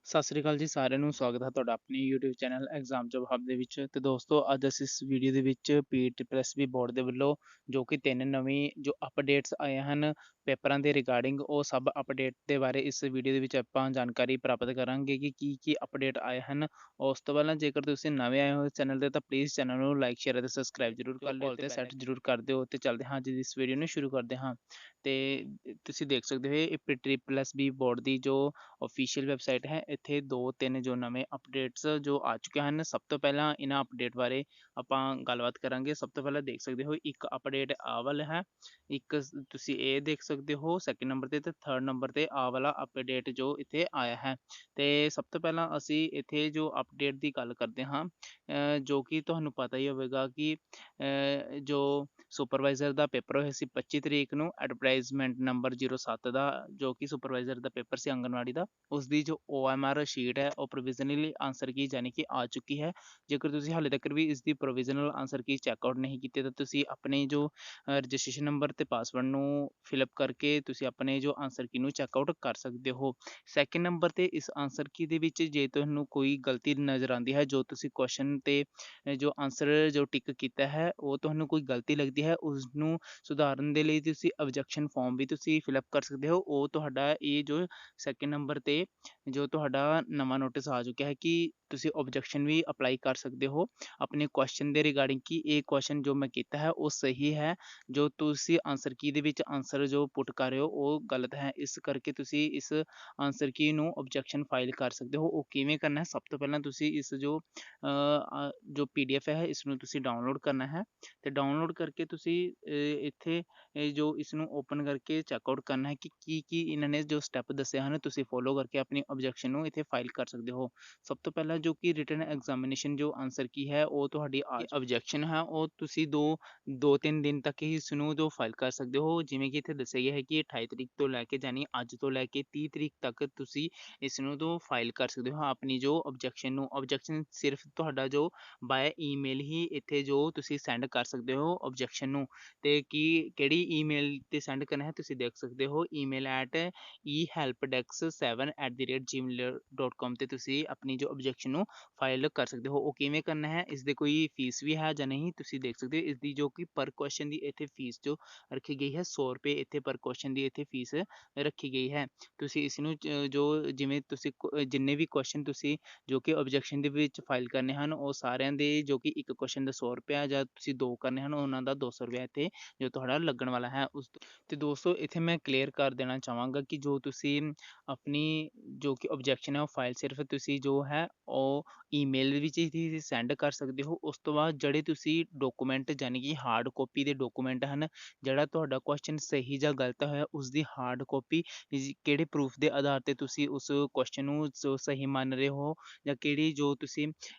ਸਤਿ ਸ੍ਰੀ ਅਕਾਲ ਜੀ ਸਾਰਿਆਂ ਨੂੰ ਸਵਾਗਤ ਹੈ ਤੁਹਾਡਾ ਆਪਣੇ YouTube ਚੈਨਲ ਐਗਜ਼ਾਮ ਜੋਬ ਹੱਬ ਦੇ ਵਿੱਚ। ਤੇ ਦੋਸਤੋ ਅੱਜ ਅਸੀਂ ਇਸ ਵੀਡੀਓ ਦੇ ਵਿੱਚ ਪੀਟੀਪੀਐਸਬੀ ਬੋਰਡ ਦੇ ਵੱਲੋਂ ਜੋ ਕਿ 3 ਨਵੇਂ ਜੋ ਅਪਡੇਟਸ ਆਏ ਹਨ ਪੇਪਰਾਂ ਦੇ ਰਿਗਾਰਡਿੰਗ, ਉਹ ਸਭ ਅਪਡੇਟ ਦੇ ਬਾਰੇ ਇਸ ਵੀਡੀਓ ਦੇ ਵਿੱਚ ਆਪਾਂ ਜਾਣਕਾਰੀ ਪ੍ਰਾਪਤ ਕਰਾਂਗੇ ਕਿ ਕੀ ਅਪਡੇਟ ਆਏ ਹਨ। ਉਸ ਤੋਂ ਪਹਿਲਾਂ ਜੇਕਰ ਤੁਸੀਂ ਨਵੇਂ ਆਏ ਹੋ ਚੈਨਲ ਤੇ ਤਾਂ ਪਲੀਜ਼ ਚੈਨਲ ਨੂੰ ਲਾਈਕ ਸ਼ੇਅਰ ਅਤੇ ਸਬਸਕ੍ਰਾਈਬ ਜ਼ਰੂਰ ਕਰ ਲਿਓ ਤੇ ਸੈੱਟ ਜ਼ਰੂਰ ਕਰ ਦਿਓ। ਤੇ ਚੱਲਦੇ ਹਾਂ ਅੱਜ ਦੀ ਇਸ ਵੀਡੀਓ ਨੂੰ ਸ਼ੁਰੂ ਕਰਦੇ ਹਾਂ। ਤੇ ਤੁਸੀਂ ਦੇਖ ਸਕਦੇ ਹੋ ਇਹ ਪੀਟੀਪੀਐਸਬੀ ਬੋਰਡ ਦੀ ਜੋ ऑफिशियल ਵੈਬਸਾਈਟ ਹੈ। ਇੱਥੇ 2-3 ਜੋ ਨਵੇਂ ਅਪਡੇਟਸ ਜੋ ਆ ਚੁੱਕੇ ਹਨ। ਸਭ ਤੋਂ ਪਹਿਲਾਂ ਇਹਨਾਂ ਅਪਡੇਟ ਬਾਰੇ ਆਪਾਂ ਗੱਲਬਾਤ ਕਰਾਂਗੇ। ਸਭ ਤੋਂ ਪਹਿਲਾਂ ਦੇਖ ਸਕਦੇ ਹੋ ਇੱਕ ਅਪਡੇਟ ਆਹ ਵਾਲਾ ਹੈ, ਇੱਕ ਤੁਸੀਂ ਇਹ ਦੇਖ ਸਕਦੇ ਹੋ ਸੈਕਿੰਡ ਨੰਬਰ ਤੇ ਥਰਡ ਨੰਬਰ ਤੇ ਆਹ ਵਾਲਾ ਅਪਡੇਟ ਜੋ ਇੱਥੇ ਆਇਆ ਹੈ। ਤੇ ਸਭ ਤੋਂ ਪਹਿਲਾਂ ਅਸੀਂ ਇੱਥੇ ਜੋ ਅਪਡੇਟ ਦੀ ਗੱਲ ਕਰਦੇ ਹਾਂ, ਜੋ ਕਿ ਤੁਹਾਨੂੰ ਪਤਾ ਹੀ ਹੋਵੇਗਾ ਕਿ ਜੋ ਸੁਪਰਵਾਈਜ਼ਰ ਦਾ ਪੇਪਰ ਹੋਇਆ ਸੀ 25 ਤਰੀਕ ਨੂੰ, ਐਡਵਰਟਾਈਜ਼ਮੈਂਟ ਨੰਬਰ 07 ਦਾ, ਜੋ ਕਿ ਸੁਪਰਵਾਈਜ਼ਰ ਦਾ ਪੇਪਰ ਸੀ ਆਂਗਨਵਾੜੀ ਦਾ। ਉਸ ਦੀ ਜੋ OMR ਸ਼ੀਟ ਹੈ ਉਹ ਪ੍ਰੋਵਿਜ਼ਨਲੀ ਆਨਸਰ ਕੀ ਯਾਨੀ ਕਿ ਆ ਚੁੱਕੀ ਹੈ। ਜੇਕਰ ਤੁਸੀਂ ਹਾਲੇ ਤੱਕ ਵੀ ਇਸ ਦੀ ਪ੍ਰੋਵਿਜ਼ਨਲ ਆਨਸਰ ਕੀ ਚੈੱਕਆਊਟ ਨਹੀਂ ਕੀਤੀ ਤਾਂ ਤੁਸੀਂ ਆਪਣੇ ਜੋ ਰਜਿਸਟ੍ਰੇਸ਼ਨ ਨੰਬਰ ਤੇ ਪਾਸਵਰਡ ਨੂੰ ਫਿਲਅਪ ਕਰਕੇ ਤੁਸੀਂ ਆਪਣੇ ਜੋ ਆਨਸਰ ਕੀ ਨੂੰ ਚੈੱਕਆਊਟ ਕਰ ਸਕਦੇ ਹੋ। ਸੈਕਿੰਡ ਨੰਬਰ ਤੇ ਇਸ ਆਨਸਰ ਕੀ ਦੇ ਵਿੱਚ ਜੇ ਤੁਹਾਨੂੰ ਕੋਈ ਗਲਤੀ ਨਜ਼ਰ ਆਉਂਦੀ ਹੈ, ਜੋ ਤੁਸੀਂ ਕੁਐਸਚਨ ਤੇ ਜੋ ਆਨਸਰ ਜੋ ਟਿਕ ਕੀਤਾ ਹੈ ਉਹ ਤੁਹਾਨੂੰ ਕੋਈ ਗਲਤੀ ਲੱਗਦੀ ਹੈ, ਉਸ ਨੂੰ ਸੁਧਾਰਨ ਦੇ ਲਈ ਤੁਸੀਂ ਆਬਜੈਕਸ਼ਨ ਫਾਰਮ ਵੀ ਤੁਸੀਂ ਫਿਲਅਪ ਕਰ ਸਕਦੇ ਹੋ। ਉਹ ਤੁਹਾਡਾ ਇਹ ਜੋ ਸੈਕਿੰਡ ਨੰਬਰ ਤੇ ਜੋ ਤੁਹਾਡਾ ਨਵਾਂ ਨੋਟਿਸ ਆ ਚੁੱਕਿਆ ਹੈ ਕਿ ਤੁਸੀਂ ਆਬਜੈਕਸ਼ਨ ਵੀ ਅਪਲਾਈ ਕਰ ਸਕਦੇ ਹੋ ਆਪਣੇ ਕੁਐਸਚਨ ਦੇ ਰਿਗਾਰਡਿੰਗ ਕਿ ਇਹ ਕੁਐਸਚਨ ਜੋ ਮੈਂ ਕੀਤਾ ਹੈ ਉਹ ਸਹੀ ਹੈ, ਜੋ ਤੁਸੀਂ ਆਨਸਰ ਕੀ ਦੇ ਵਿੱਚ ਆਨਸਰ ਜੋ ਪੁੱਟ ਕਰ ਰਹੇ ਹੋ ਉਹ ਗਲਤ ਹੈ। ਇਸ ਕਰਕੇ ਤੁਸੀਂ ਇਸ ਆਨਸਰ ਕੀ ਨੂੰ ਆਬਜੈਕਸ਼ਨ ਫਾਈਲ ਕਰ ਸਕਦੇ ਹੋ। ਉਹ ਕਿਵੇਂ ਕਰਨਾ ਹੈ, ਸਭ ਤੋਂ ਪਹਿਲਾਂ ਤੁਸੀਂ ਇਸ ਜੋ PDF ਹੈ ਇਸ ਨੂੰ ਤੁਸੀਂ ਡਾਊਨਲੋਡ ਕਰਨਾ ਹੈ। ਤੇ ਡਾਊਨਲੋਡ ਕਰਕੇ ਤੁਸੀਂ ਇੱਥੇ ਜੋ ਇਸ ਨੂੰ ਓਪਨ ਕਰਕੇ ਚੈੱਕਆਊਟ ਕਰਨਾ ਹੈ ਕਿ ਕੀ ਇਹਨਾਂ ਨੇ ਜੋ ਸਟੈਪ ਦੱਸੇ ਹਨ ਤੁਸੀਂ ਫੋਲੋ ਕਰਕੇ ਆਪਣੀ ਆਬਜੈਕਸ਼ਨ ਨੂੰ ਇੱਥੇ ਫਾਈਲ ਕਰ ਸਕਦੇ ਹੋ। ਸਭ ਤੋਂ ਪਹਿਲਾਂ ਜੋ ਕਿ ਰਿਟਨ ਐਗਜ਼ਾਮੀਨੇਸ਼ਨ ਜੋ ਆਨਸਰ ਕੀ ਹੈ ਉਹ ਤੁਹਾਡੀ ਆਬਜੈਕਸ਼ਨ ਹੈ ਉਹ ਤੁਸੀਂ 2-3 ਦਿਨ ਤੱਕ ਹੀ ਇਸ ਨੂੰ ਜੋ ਫਾਈਲ ਕਰ ਸਕਦੇ ਹੋ। ਜਿਵੇਂ ਕਿ ਇੱਥੇ ਦੱਸਿਆ ਗਿਆ ਹੈ ਕਿ 28 ਤਰੀਕ ਤੋਂ ਲੈ ਕੇ ਯਾਨੀ ਅੱਜ ਤੋਂ ਲੈ ਕੇ 30 ਤਰੀਕ ਤੱਕ ਤੁਸੀਂ ਇਸ ਨੂੰ ਜੋ ਫਾਈਲ ਕਰ ਸਕਦੇ ਹੋ ਆਪਣੀ ਜੋ ਆਬਜੈਕਸ਼ਨ ਨੂੰ। ਆਬਜੈਕਸ਼ਨ ਸਿਰਫ ਤੁਹਾਡਾ ਜੋ ਬਾਏ ਈਮੇਲ ਹੀ ਇੱਥੇ ਜੋ ਤੁਸੀਂ ਸੈਂਡ ਕਰ ਸਕਦੇ ਹੋ ਆਬਜੈਕਸ਼ਨ ਨੂੰ। ਤੇ ਕਿਹੜੀ ਈਮੇਲ ਤੇ ਸੈਂਡ ਕਰਨਾ ਹੈ ਤੁਸੀਂ ਦੇਖ ਸਕਦੇ ਹੋ, email ehelpdesk7@gmail.com ਤੇ ਤੁਸੀਂ ਆਪਣੀ ਜੋ ਆਬਜੈਕਸ਼ਨ ਨੂੰ ਫਾਈਲ ਕਰ ਸਕਦੇ ਹੋ। ਉਹ ਕਿਵੇਂ ਕਰਨਾ ਹੈ, ਇਸ ਦੇ ਕੋਈ ਫੀਸ ਵੀ ਹੈ ਜਾਂ ਨਹੀਂ ਤੁਸੀਂ ਦੇਖ ਸਕਦੇ ਹੋ। ਇਸ ਦੀ ਜੋ ਕਿ ਪਰ ਕੁਐਸਚਨ ਦੀ ਇੱਥੇ ਫੀਸ ਜੋ ਰੱਖੀ ਗਈ ਹੈ 100 ਰੁਪਏ ਇੱਥੇ ਪਰ ਕੁਐਸਚਨ ਦੀ ਇੱਥੇ ਫੀਸ ਰੱਖੀ ਗਈ ਹੈ। ਤੁਸੀਂ ਇਸ ਨੂੰ ਜੋ ਜਿਵੇਂ ਤੁਸੀਂ ਜਿੰਨੇ ਵੀ ਕੁਐਸਚਨ ਤੁਸੀਂ ਜੋ ਕਿ ਆਬਜੈਕਸ਼ਨ ਦੇ ਵਿੱਚ ਫਾਈਲ ਕਰਨੇ ਹਨ ਉਹ ਸਾਰਿਆਂ ਦੇ ਜੋ ਕਿ ਇੱਕ ਕੁਐਸਚਨ ਦਾ 100 ਰੁਪਇਆ ਜਾਂ ਤੁਸੀਂ 2 ਕਰਨੇ ਹਨ ਉਹਨਾਂ ਦਾ 200 ਰੁਪਇਆ ਇੱਥੇ ਜੋ ਤੁਹਾਡਾ ਲੱਗਣ ਵਾਲਾ ਹੈ। ਤੇ ਦੋਸਤੋ ਇੱਥੇ ਮੈਂ ਕਲੀਅਰ ਕਰ ਦੇਣਾ ਚਾਹਾਂਗਾ ਕਿ ਜੋ ਤੁਸੀਂ ਆਪਣੀ ਜੋ ਕਿ ਆਬਜੈਕਸ਼ਨ ਹੈ ਉਹ ਫਾਈਲ ਸਿਰਫ ਤੁਸੀਂ ਜੋ ਹੈ ਉਹ ਈਮੇਲ ਵਿੱਚ ਹੀ ਸੈਂਡ ਕਰ ਸਕਦੇ ਹੋ। ਉਸ ਤੋਂ ਬਾਅਦ ਜਿਹੜੇ ਤੁਸੀਂ ਡਾਕੂਮੈਂਟ ਯਾਨੀ ਕਿ ਹਾਰਡ ਕਾਪੀ ਦੇ ਡਾਕੂਮੈਂਟ ਹਨ, ਜਿਹੜਾ ਤੁਹਾਡਾ ਕੁਐਸਚਨ ਸਹੀ ਜਾਂ ਗਲਤ ਹੋਇਆ ਉਸ ਦੀ ਹਾਰਡ ਕਾਪੀ ਕਿਹੜੇ ਪ੍ਰੂਫ ਦੇ ਆਧਾਰ ਤੇ ਤੁਸੀਂ ਉਸ ਕੁਐਸਚਨ ਨੂੰ ਸਹੀ ਮੰਨ ਰਹੇ ਹੋ ਜਾਂ ਕਿਹੜੀ ਜੋ ਤੁਸੀਂ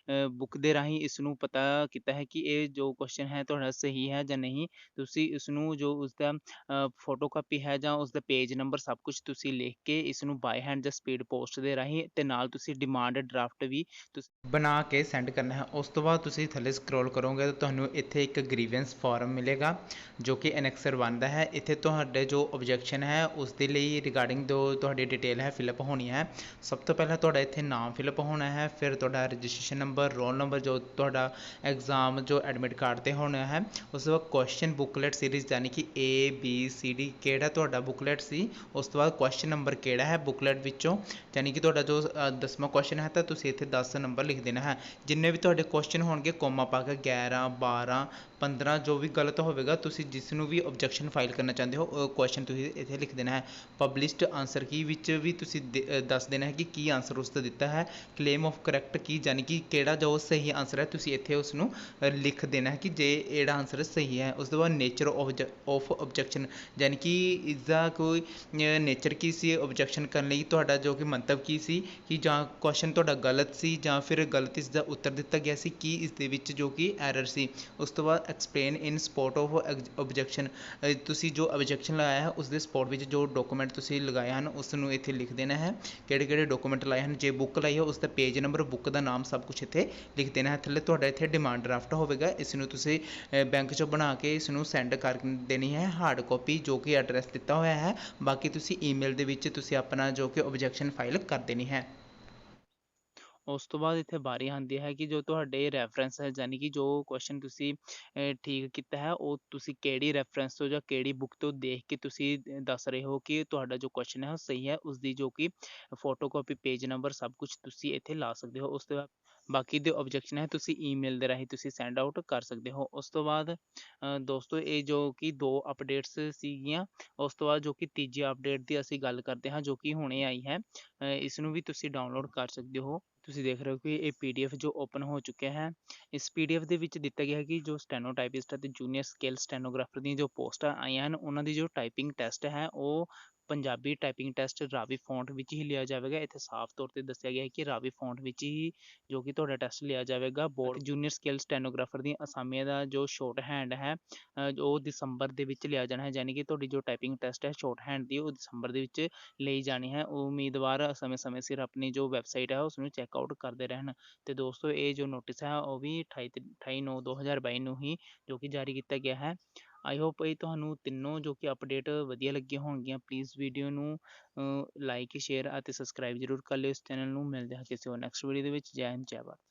ਬੁੱਕ ਦੇ ਰਾਹੀਂ ਇਸ ਨੂੰ ਪਤਾ ਕੀਤਾ ਹੈ ਕਿ ਇਹ ਜੋ ਕੁਐਸਚਨ ਹੈ ਤੁਹਾਡਾ ਸਹੀ ਹੈ ਜਾਂ ਨਹੀਂ, ਤੁਸੀਂ ਇਸ ਨੂੰ ਜੋ ਉਸਦਾ ਫੋਟੋ ਕਾਪੀ ਹੈ ਜਾਂ ਉਸਦਾ ਪੇਜ ਨੰਬਰ ਸਭ ਕੁਛ ਤੁਸੀਂ ਲਿਖ ਕੇ ਇਸ ਨੂੰ ਬਾਏ ਹੈਂਡ ਜਾਂ ਸਪੀਡ ਪੋਸਟ ਦੇ ਰਾਹੀਂ ਤੇ ਨਾਲ ਤੁਸੀਂ ਡਿਮਾਂਡ ਡਰਾਫਟ ਵੀ ਤੁਸੀਂ ਬਣਾ ਕੇ ਸੈਂਡ ਕਰਨਾ ਹੈ। ਉਸ ਤੋਂ ਬਾਅਦ ਤੁਸੀਂ ਥੱਲੇ ਸਕਰੋਲ ਕਰੋਗੇ ਤਾਂ ਤੁਹਾਨੂੰ ਇੱਥੇ ਇੱਕ ਗ੍ਰੀਵੈਂਸ ਫਾਰਮ ਮਿਲੇਗਾ ਜੋ ਕਿ ਐਨੈਕਸਰ 1 ਦਾ ਹੈ। ਇੱਥੇ ਤੁਹਾਡੇ ਜੋ ਆਬਜੈਕਸ਼ਨ ਹੈ ਉਸ ਦੇ ਲਈ ਰਿਗਾਰਡਿੰਗ ਜੋ ਤੁਹਾਡੀ ਡਿਟੇਲ ਹੈ ਫਿਲਅਪ ਹੋਣੀ ਹੈ। ਸਭ ਤੋਂ ਪਹਿਲਾਂ ਤੁਹਾਡਾ ਇੱਥੇ ਨਾਮ ਫਿਲਅਪ ਹੋਣਾ ਹੈ, ਫਿਰ ਤੁਹਾਡਾ ਰਜਿਸਟ੍ਰੇਸ਼ਨ ਨੰਬਰ, ਰੋਲ ਨੰਬਰ ਜੋ ਤੁਹਾਡਾ ਐਗਜ਼ਾਮ ਜੋ ਐਡਮਿਟ ਕਾਰਡ 'ਤੇ ਹੋਣਾ ਹੈ। ਉਸ ਤੋਂ ਬਾਅਦ ਕੁਐਸਚਨ ਬੁੱਕਲੈਟ ਸੀਰੀਜ਼ ਯਾਨੀ ਕਿ ABCD ਕਿਹੜਾ ਤੁਹਾਡਾ ਬੁੱਕਲੈਟ ਸੀ। ਉਸ ਤੋਂ ਬਾਅਦ ਕੁਐਸਚਨ ਨੰਬਰ ਕਿਹੜਾ ਹੈ ਬੁੱਕਲੈਟ ਵਿੱਚੋਂ, ਯਾਨੀ ਕਿ ਤੁਹਾਡਾ ਜੋ 10ਵਾਂ ਕੁਐਸਚਨ ਹੈ ਤਾਂ ਤੁਸੀਂ ਇੱਥੇ 10 ਨੰਬਰ ਲਿਖ ਦੇਣਾ ਹੈ। ਜਿੰਨੇ ਵੀ ਤੁਹਾਡੇ ਕੁਐਸਚਨ ਹੋਣਗੇ ਕੋਮਾ ਪਾ ਕੇ 11 12 15 ਜੋ ਵੀ ਗਲਤ ਹੋਵੇਗਾ ਤੁਸੀਂ ਜਿਸ ਨੂੰ ਵੀ ਆਬਜੈਕਸ਼ਨ ਫਾਈਲ ਕਰਨਾ ਚਾਹੁੰਦੇ ਹੋ ਉਹ ਕੁਐਸਚਨ ਤੁਸੀਂ ਇੱਥੇ ਲਿਖ ਦੇਣਾ ਹੈ। ਪਬਲਿਸ਼ਡ ਆਨਸਰ ਕੀ ਵਿੱਚ ਵੀ ਤੁਸੀਂ ਦੱਸ ਦੇਣਾ ਹੈ ਕਿ ਕੀ ਆਨਸਰ ਉਸ ਦਾ ਦਿੱਤਾ ਹੈ। ਕਲੇਮ ਆਫ ਕਰੈਕਟ ਕੀ ਯਾਨੀ ਕਿ ਕਿਹੜਾ ਜੋ ਸਹੀ ਆਨਸਰ ਹੈ ਤੁਸੀਂ ਇੱਥੇ ਉਸ ਨੂੰ ਲਿਖ ਦੇਣਾ ਹੈ ਕਿ ਜੇ ਇਹੜਾ ਆਨਸਰ ਸਹੀ ਹੈ। ਉਸ ਤੋਂ ਬਾਅਦ ਨੇਚਰ ਆਫ ਆਬਜੈਕਸ਼ਨ ਯਾਨੀ ਕਿ ਇਸਦਾ ਕੋਈ ਨੇਚਰ ਕੀ ਸੀ ਆਬਜੈਕਸ਼ਨ ਕਰਨ ਲਈ, ਤੁਹਾਡਾ ਜੋ ਕਿ ਮੰਤਵ ਕੀ ਸੀ ਕਿ ਜਾਂ ਕੁਐਸਚਨ ਤੁਹਾਡਾ ਗਲਤ ਸੀ ਜਾਂ ਫਿਰ ਗਲਤ ਇਸ ਦਾ ਉੱਤਰ ਦਿੱਤਾ ਗਿਆ ਸੀ, ਕੀ ਇਸ ਦੇ ਵਿੱਚ ਜੋ ਕਿ ਐਰਰ ਸੀ। ਉਸ ਤੋਂ ਬਾਅਦ explain in support of objection, ਤੁਸੀਂ ਜੋ ਆਬਜੈਕਸ਼ਨ ਲਗਾਇਆ ਹੈ ਉਸ ਦੇ ਸਪੋਰਟ ਵਿੱਚ ਜੋ ਡਾਕੂਮੈਂਟ ਤੁਸੀਂ ਲਗਾਏ ਹਨ ਉਸ ਨੂੰ ਇੱਥੇ ਲਿਖ ਦੇਣਾ ਹੈ। ਕਿਹੜੇ ਕਿਹੜੇ ਡਾਕੂਮੈਂਟ ਲਾਏ ਹਨ, ਜੇ ਬੁੱਕ ਲਾਈ ਹੈ ਉਸ ਦਾ ਪੇਜ ਨੰਬਰ, ਬੁੱਕ ਦਾ ਨਾਮ ਸਭ ਕੁਛ ਇੱਥੇ ਲਿਖ ਦੇਣਾ ਹੈ। ਥੱਲੇ ਤੁਹਾਡਾ ਇੱਥੇ ਡਿਮਾਂਡ ਡਰਾਫਟ ਹੋਵੇਗਾ, ਇਸ ਨੂੰ ਤੁਸੀਂ ਬੈਂਕ 'ਚੋਂ ਬਣਾ ਕੇ ਇਸ ਨੂੰ ਸੈਂਡ ਕਰ ਦੇਣੀ ਹੈ ਹਾਰਡ ਕਾਪੀ ਜੋ ਕਿ ਐਡਰੈਸ ਦਿੱਤਾ ਹੋਇਆ ਹੈ। ਬਾਕੀ ਤੁਸੀਂ ਈਮੇਲ ਦੇ ਵਿੱਚ ਤੁਸੀਂ ਆਪਣਾ ਜੋ ਕਿ ਆਬਜੈਕਸ਼ਨ ਫਾਈਲ ਕਰ ਦੇਣੀ ਹੈ। ਉਸ ਤੋਂ ਬਾਅਦ ਇੱਥੇ ਵਾਰੀ ਆਉਂਦੀ ਹੈ ਕਿ ਜੋ ਤੁਹਾਡੇ ਰੈਫਰੈਂਸ ਹੈ, ਯਾਨੀ ਕਿ ਜੋ ਕੁਐਸਚਨ ਤੁਸੀਂ ਠੀਕ ਕੀਤਾ ਹੈ, ਉਹ ਤੁਸੀਂ ਕਿਹੜੀ ਰੈਫਰੈਂਸ ਤੋਂ ਜਾਂ ਕਿਹੜੀ ਬੁੱਕ ਤੋਂ ਦੇਖ ਕੇ ਤੁਸੀਂ ਦੱਸ ਰਹੇ ਹੋ ਕਿ ਤੁਹਾਡਾ ਜੋ ਕੁਐਸਚਨ ਹੈ ਉਹ ਸਹੀ ਹੈ। ਉਸਦੀ ਜੋ ਕਿ ਫੋਟੋਕਾਪੀ, ਪੇਜ ਨੰਬਰ ਸਭ ਕੁਛ ਤੁਸੀਂ ਇੱਥੇ ਲਾ ਸਕਦੇ ਹੋ। ਉਸ ਤੋਂ ਬਾਅਦ ਬਾਕੀ ਦੇ ਓਬਜੈਕਸ਼ਨ ਹੈ ਤੁਸੀਂ ਈਮੇਲ ਦੇ ਰਾਹੀਂ ਤੁਸੀਂ ਸੈਂਡ ਆਊਟ ਕਰ ਸਕਦੇ ਹੋ। ਉਸ ਤੋਂ ਬਾਅਦ ਦੋਸਤੋ ਇਹ ਜੋ ਕਿ 2 ਅਪਡੇਟਸ ਸੀਗੀਆਂ। ਉਸ ਤੋਂ ਬਾਅਦ ਜੋ ਕਿ ਤੀਜੀ ਅਪਡੇਟ ਦੀ ਅਸੀਂ ਗੱਲ ਕਰਦੇ ਹਾਂ, ਜੋ ਕਿ ਹੁਣੇ ਆਈ ਹੈ। ਇਸ ਨੂੰ ਵੀ ਤੁਸੀਂ ਡਾਊਨਲੋਡ ਕਰ ਸਕਦੇ ਹੋ। ਤੁਸੀਂ ਦੇਖ ਰਹੇ ਹੋ ਕਿ ਇਹ PDF ਜੋ ਓਪਨ ਹੋ ਚੁੱਕਿਆ ਹੈ। ਇਸ PDF ਦੇ ਵਿੱਚ ਦਿੱਤਾ ਗਿਆ ਹੈ ਕਿ ਜੋ ਸਟੈਨੋਟਾਈਪਿਸਟ ਅਤੇ ਜੂਨੀਅਰ ਸਕੇਲ ਸਟੈਨੋਗ੍ਰਾਫਰ ਦੀਆਂ ਜੋ ਪੋਸਟਾਂ ਆਈਆਂ ਹਨ, ਉਹਨਾਂ ਦੀ ਜੋ ਟਾਈਪਿੰਗ ਟੈਸਟ ਹੈ ਉਹ Punjabi typing test Ravi font ਵਿੱਚ ਹੀ ਲਿਆ ਜਾਵੇਗਾ। ਇੱਥੇ ਸਾਫ਼ ਤੌਰ ਤੇ ਦੱਸਿਆ ਗਿਆ ਹੈ ਕਿ ਰਾਵੀ ਫੌਂਟ ਵਿੱਚ ਹੀ ਜੋ ਕਿ ਤੁਹਾਡਾ ਟੈਸਟ ਲਿਆ ਜਾਵੇਗਾ। ਬੋਰਡ ਜੂਨੀਅਰ ਸਕੇਲ ਸਟੈਨੋਗ੍ਰਾਫਰ ਦੀਆਂ ਅਸਾਮੀਆਂ ਦਾ ਜੋ ਸ਼ੋਰਟ ਹੈਂਡ ਹੈ ਉਹ ਦਸੰਬਰ ਦੇ ਵਿੱਚ ਲਿਆ ਜਾਣਾ ਹੈ, ਯਾਨੀ ਕਿ ਤੁਹਾਡੀ ਜੋ ਟਾਈਪਿੰਗ ਟੈਸਟ ਹੈ ਸ਼ੋਰਟ ਹੈਂਡ ਦੀ ਉਹ ਦਸੰਬਰ ਦੇ ਵਿੱਚ ਲਈ ਜਾਣੀ ਹੈ। ਉਮੀਦਵਾਰ ਸਮੇਂ-ਸਮੇਂ ਸਿਰ ਆਪਣੀ ਜੋ ਵੈਬਸਾਈਟ ਹੈ ਉਸਨੂੰ ਚੈੱਕਆਊਟ ਕਰਦੇ ਰਹਿਣ। ਤੇ ਦੋਸਤੋ ਇਹ ਜੋ ਨੋਟਿਸ ਹੈ ਉਹ ਵੀ 28/9/2022 ਨੂੰ ਹੀ ਜੋ ਕਿ ਜਾਰੀ ਕੀਤਾ ਗਿਆ ਹੈ। ਆਈ ਹੋਪ ਇਹ ਤੁਹਾਨੂੰ ਤਿੰਨੋਂ ਜੋ ਕਿ ਅਪਡੇਟ ਵਧੀਆ ਲੱਗੀਆਂ ਹੋਣਗੀਆਂ। ਪਲੀਜ਼ ਵੀਡੀਓ ਨੂੰ ਲਾਈਕ, ਸ਼ੇਅਰ ਅਤੇ ਸਬਸਕ੍ਰਾਈਬ ਜ਼ਰੂਰ ਕਰ ਲਿਓ ਇਸ ਚੈਨਲ ਨੂੰ। ਮਿਲਦੇ ਹਾਂ ਕਿਸੇ ਹੋਰ ਨੈਕਸਟ ਵੀਡੀਓ ਦੇ ਵਿੱਚ। ਜੈ ਹਿੰਦ, ਜੈ ਭਾਰਤ।